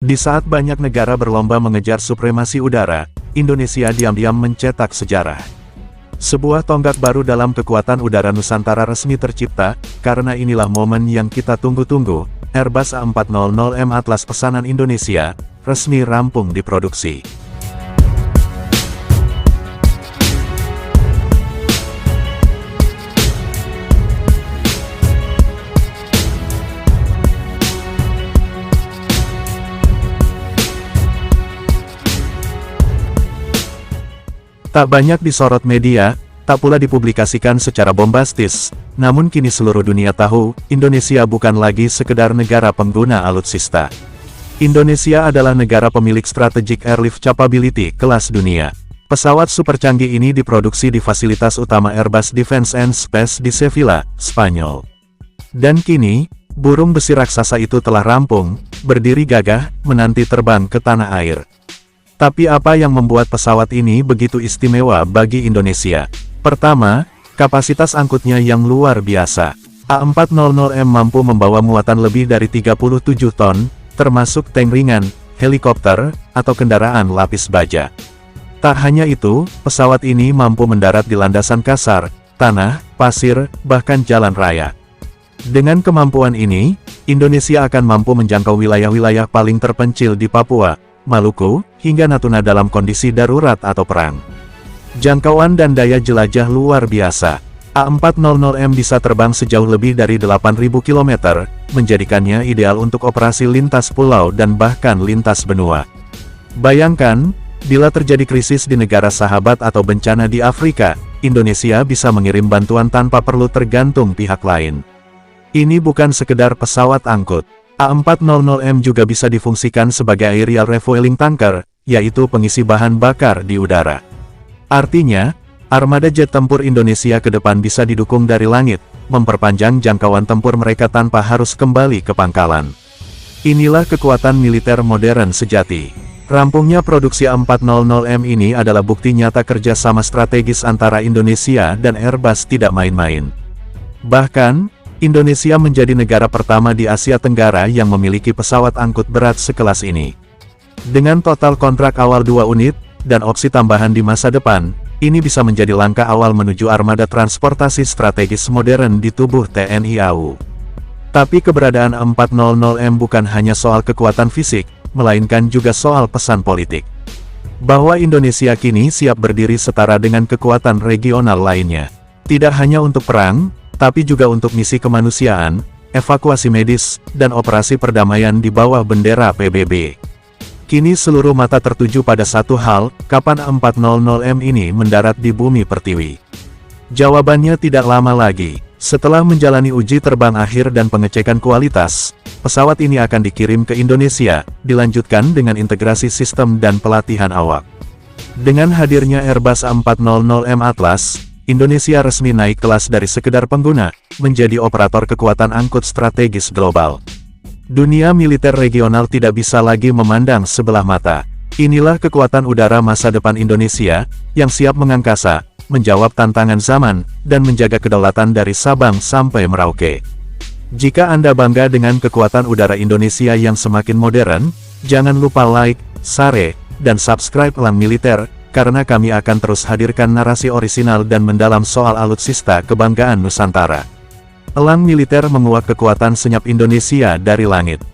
Di saat banyak negara berlomba mengejar supremasi udara, Indonesia diam-diam mencetak sejarah. Sebuah tonggak baru dalam kekuatan udara Nusantara resmi tercipta, karena inilah momen yang kita tunggu-tunggu, Airbus A400M Atlas pesanan Indonesia, resmi rampung diproduksi. Tak banyak disorot media, tak pula dipublikasikan secara bombastis, namun kini seluruh dunia tahu, Indonesia bukan lagi sekedar negara pengguna alutsista. Indonesia adalah negara pemilik Strategic Airlift Capability kelas dunia. Pesawat super canggih ini diproduksi di fasilitas utama Airbus Defence and Space di Sevilla, Spanyol. Dan kini, burung besi raksasa itu telah rampung, berdiri gagah, menanti terbang ke tanah air. Tapi apa yang membuat pesawat ini begitu istimewa bagi Indonesia? Pertama, kapasitas angkutnya yang luar biasa. A400M mampu membawa muatan lebih dari 37 ton, termasuk tank ringan, helikopter, atau kendaraan lapis baja. Tak hanya itu, pesawat ini mampu mendarat di landasan kasar, tanah, pasir, bahkan jalan raya. Dengan kemampuan ini, Indonesia akan mampu menjangkau wilayah-wilayah paling terpencil di Papua, Maluku, hingga Natuna dalam kondisi darurat atau perang. Jangkauan dan daya jelajah luar biasa. A400M bisa terbang sejauh lebih dari 8.000 km, menjadikannya ideal untuk operasi lintas pulau dan bahkan lintas benua. Bayangkan, bila terjadi krisis di negara sahabat atau bencana di Afrika, Indonesia bisa mengirim bantuan tanpa perlu tergantung pihak lain. Ini bukan sekedar pesawat angkut. A400M juga bisa difungsikan sebagai aerial refueling tanker, yaitu pengisi bahan bakar di udara. Artinya, armada jet tempur Indonesia ke depan bisa didukung dari langit, memperpanjang jangkauan tempur mereka tanpa harus kembali ke pangkalan. Inilah kekuatan militer modern sejati. Rampungnya produksi A400M ini adalah bukti nyata kerjasama strategis antara Indonesia dan Airbus tidak main-main. Bahkan, Indonesia menjadi negara pertama di Asia Tenggara yang memiliki pesawat angkut berat sekelas ini. Dengan total kontrak awal 2 unit, dan opsi tambahan di masa depan, ini bisa menjadi langkah awal menuju armada transportasi strategis modern di tubuh TNI AU. Tapi keberadaan A400M bukan hanya soal kekuatan fisik, melainkan juga soal pesan politik. Bahwa Indonesia kini siap berdiri setara dengan kekuatan regional lainnya. Tidak hanya untuk perang, tapi juga untuk misi kemanusiaan, evakuasi medis, dan operasi perdamaian di bawah bendera PBB. Kini seluruh mata tertuju pada satu hal, kapan A400M ini mendarat di bumi pertiwi? Jawabannya tidak lama lagi. Setelah menjalani uji terbang akhir dan pengecekan kualitas, pesawat ini akan dikirim ke Indonesia, dilanjutkan dengan integrasi sistem dan pelatihan awak. Dengan hadirnya Airbus A400M Atlas, Indonesia resmi naik kelas dari sekedar pengguna, menjadi operator kekuatan angkut strategis global. Dunia militer regional tidak bisa lagi memandang sebelah mata. Inilah kekuatan udara masa depan Indonesia, yang siap mengangkasa, menjawab tantangan zaman, dan menjaga kedaulatan dari Sabang sampai Merauke. Jika Anda bangga dengan kekuatan udara Indonesia yang semakin modern, jangan lupa like, share, dan subscribe Elang Militer, karena kami akan terus hadirkan narasi orisinal dan mendalam soal alutsista kebanggaan Nusantara. Elang Militer menguak kekuatan senyap Indonesia dari langit.